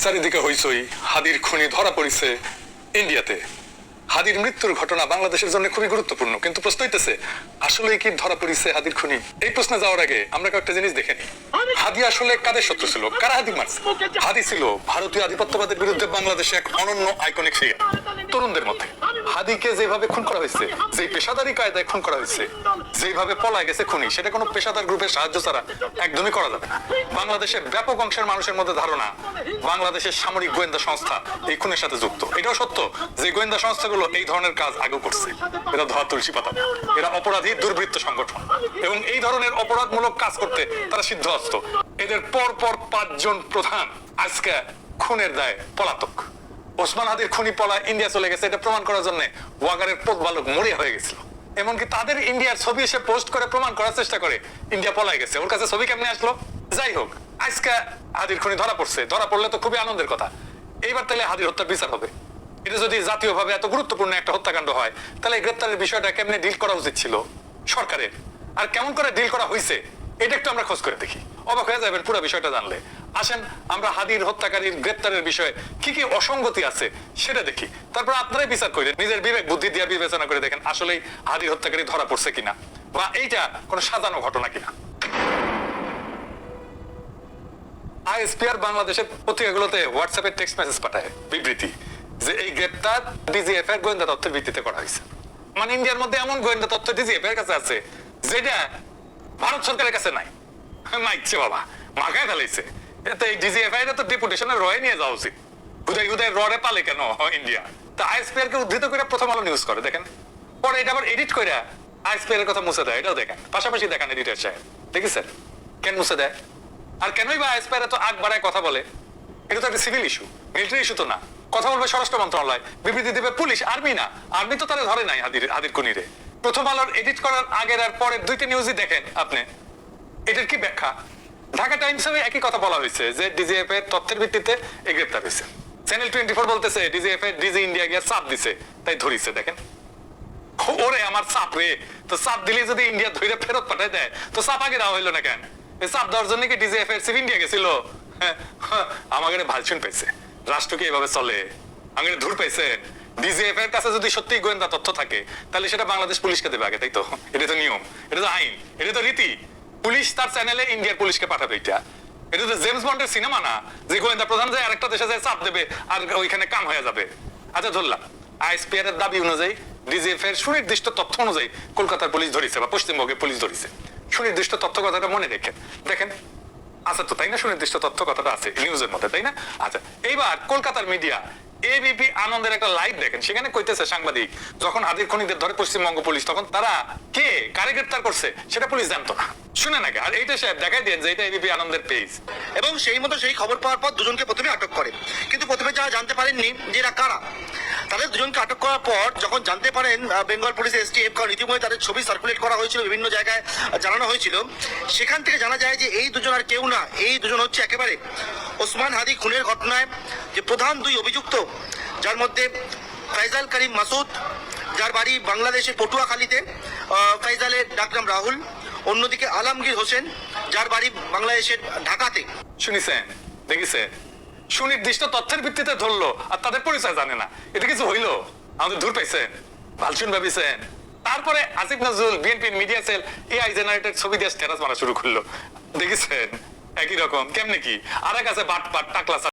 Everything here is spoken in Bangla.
চারিদিকে হইচই, হাদির খুনি ধরা পড়িছে ইন্ডিয়াতে। হাদির মৃত্যুর ঘটনা বাংলাদেশের জন্য খুবই গুরুত্বপূর্ণ, কিন্তু প্রশ্ন হইতেছে আসলে কি ধরা পড়িছে হাদির খুনি? এই প্রশ্নে যাওয়ার আগে আমরা কয়েকটা জিনিস দেখে নিই। হাদি আসলে কাদের শত্রু ছিল? কারা হাদি মারছে? হাদি ছিল ভারতীয় আধিপত্যবাদের বিরুদ্ধে বাংলাদেশে এক অনন্য আইকনিক ফিগার। তরুণদের মধ্যে হাদিকে যেভাবে খুন করা হয়েছে, যে পেশাদারি কায়দায় খুন করা হয়েছে, যেভাবে পলায় গেছে খুনি, সেটা কোনো পেশাদার গ্রুপের সাহায্য ছাড়া একদমই করা যাবে না। বাংলাদেশের ব্যাপক অংশের মানুষের মধ্যে ধারণা বাংলাদেশের সামরিক গোয়েন্দা সংস্থা এই খুনের সাথে যুক্ত। এটাও সত্য যে গোয়েন্দা সংস্থাগুলো এই ধরনের কাজ আগেও করছে। এরা ধোয়া তুলসী পাতা, এরা অপরাধী দুর্বৃত্ত সংগঠন এবং এই ধরনের অপরাধমূলক কাজ করতে তারা সিদ্ধহস্ত। এদের পর পর 5 জন প্রধান আজকে খুনের দায়ে পলাতক। ওসমান হাদির খুনি পলা ইন্ডিয়া চলে গেছে, এটা প্রমাণ করার জন্য ওয়াগারের প্রতিপালক মরে হয়ে গেছিল। এমনকি তাদের ইন্ডিয়ার ছবি এসে পোস্ট করে প্রমাণ করার চেষ্টা করে ইন্ডিয়া পলাই গেছে। ওর কাছে ছবি কেমনে আসলো? যাই হোক, আজকে হাদির খুনি ধরা পড়ছে। ধরা পড়লে তো খুবই আনন্দের কথা। এইবার তাহলে হাদির হত্যার বিচার হবে। এটা যদি জাতীয়ভাবে এত গুরুত্বপূর্ণ একটা হত্যাকাণ্ড হয়, তাহলে এই গ্রেপ্তারের বিষয়টা কেমনে ডিল করা উচিত ছিল সরকারের, আর কেমন করে ডিল করা হয়েছে, এটা একটু আমরা খোঁজ করে দেখি। অবাক হয়ে যাবেন পুরো বিষয়টা জানলে। আসেন আমরা হাদির হত্যাকারীর গ্রেপ্তারের বিষয়ে কি কি অসঙ্গতি আছে সেটা দেখি, তারপর আপনারাই বিচার করেন, নিজের বিবেক বুদ্ধি দিয়ে বিবেচনা করে দেখেন আসলে হাদির হত্যাকারী ধরা পড়ছে কিনা, বা এইটা কোনো সাজানো ঘটনা কিনা। আইএসপিআর বাংলাদেশের পত্রিকাগুলোতে হোয়াটসঅ্যাপে টেক্সট মেসেজ পাঠায় বিবৃতি যে এই গ্রেপ্তার ডিজিএফ এর গোয়েন্দা তথ্যের ভিত্তিতে করা হয়েছে। মানে ইন্ডিয়ার মধ্যে এমন গোয়েন্দা তথ্য ডিজিএফ এর কাছে আছে যেটা ভারত সরকারের কাছে নাই। মাইছে বাবা, মাখায় ফেলাইছে। এতে এই ডিজিএফ এর তো ডেপুটেশনের রয়ে নিয়ে যাওয়া উচিত। হুদাই হুদাই রডে পালে কেন ইন্ডিয়া? তা আইএসপিআর কে উদ্ধৃত করে প্রথম আলো নিউজ করে দেখেন, পরে এটা আবার এডিট করে আইএসপিআর এর কথা মুছে দেয়। এটাও দেখেন, পাশাপাশি দেখেন এডিটর সাহেব, দেখেছেন কেন মুছে দেয়? আর কেনই বা আইএসপিআর এত আগ বাড়ায় কথা বলে? এটা তো একটা সিভিল ইস্যু, মিলিটারি ইস্যু তো না। কথা বলবে স্বরাষ্ট্র মন্ত্রণালয়, বিবৃতি দেবে পুলিশ, আর্মি না। আর্মি তো তারা ধরে নাই হাদির খুনিরে। প্রথম আলোর এডিট করার আগের আর পরের দুইটা নিউজই দেখেন আপনি, এটার কি ব্যাখ্যা? ঢাকা টাইমসে একই কথা বলা হয়েছে যে ডিজিএফ এর তথ্যের ভিত্তিতে এই গ্রেপ্তার হয়েছে। চ্যানেল 24 বলতেছে ডিজিএফ এর ডিজি ইন্ডিয়া গিয়ে চাপ দিছে তাই ধরিছে। দেখেন ওরে আমার চাপ রে, তো চাপ দিলে যদি ইন্ডিয়া ধরে ফেরত পাঠায় দেয় তো চাপ আগে দেওয়া হইলো না কেন? এই চাপ দেওয়ার জন্য কি ডিজিএফ এর চিফ ইন্ডিয়া গেছিল? আমাকে ভালচুন পাইছে, রাষ্ট্র কি এভাবে চলে? আমাকে ধুর পাইছেন। ডিজিএফ এর কাছে যদি সত্যি গোয়েন্দা তথ্য থাকে তাহলে সেটা বাংলাদেশ পুলিশকে দেবে আগে, তাই তো? এটা তো নিয়ম, এটা তো আইন, এটা তো রীতি। পুলিশ তার চ্যানেলে ইন্ডিয়ার পুলিশকে পাঠাবে। এটা তো জেমস বন্ডের সিনেমা না যে গোয়েন্দা প্রধান যায় আরেকটা দেশে যায় চাপ দেবে আর ওইখানে কাম হয়ে যাবে। আচ্ছা ধরলাম আইএসপিআর এর দাবি অনুযায়ী ডিজিএফ এর সুনির্দিষ্ট তথ্য অনুযায়ী কলকাতার পুলিশ ধরেছে বা পশ্চিমবঙ্গের পুলিশ ধরেছে। সুনির্দিষ্ট তথ্য কথাটা মনে রেখেন, দেখেন আচ্ছা তো তাই না? সুনির্দিষ্ট তথ্য কথাটা আছে নিউজের মধ্যে, তাই না? আচ্ছা এইবার কলকাতার মিডিয়া এবিপি আনন্দের একটা লাইভ দেখেন, সেখানে কইতেছে সাংবাদিক যখন হাদির খুনিদের ধরে পশ্চিমবঙ্গ পুলিশ, তখন তারা কে কারে গ্রেপ্তার করছে সেটা পুলিশ জানতো না। শুনে নাকি? আর এইটা সাহেব দেখাই দেন যে এটা এবিপি আনন্দের পেজ। এবং সেই মতো সেই খবর পাওয়ার পর দুজনকে প্রথমে আটক করে, কিন্তু প্রথমে যারা জানতে পারেননি যে এরা কারা, তাদের দুজনকে আটক করার পর যখন জানতে পারেন বেঙ্গল পুলিশ এসটিএফ, কারণ ইতিমধ্যে তাদের ছবি সার্কুলেট করা হয়েছিল, বিভিন্ন জায়গায় জানানো হয়েছিল, সেখান থেকে জানা যায় যে এই দুজন আর কেউ না, এই দুজন হচ্ছে একেবারে ওসমান হাদি খুনের ঘটনায় যে প্রধান দুই অভিযুক্ত, যার মধ্যে ফয়জাল করিম মাসুদ, যার বাড়ি বাংলাদেশের পটুয়াখালীতে, ফয়জালের ডাকনাম রাহুল, অন্যদিকে আলমগীর হোসেন, যার বাড়ি বাংলাদেশের ঢাকাতে। শুনিছেন, দেখেছেন? সুনির্দিষ্ট তথ্যের ভিত্তিতে ধরলো আর তাদের পরিচয় জানে না। এটা কিছু হইলো? আমাদের ধূর পাইছেন, ভালচুন ভাবিছেন। তারপরে আসিফ নজরুল বিএনপির মিডিয়া সেল এআই জেনারেটেড ছবি দিয়ে স্ট্যাটাস মারা শুরু করলো, দেখেছেন? একই রকম কেমনে কি আর এক আছে বাট টাকলা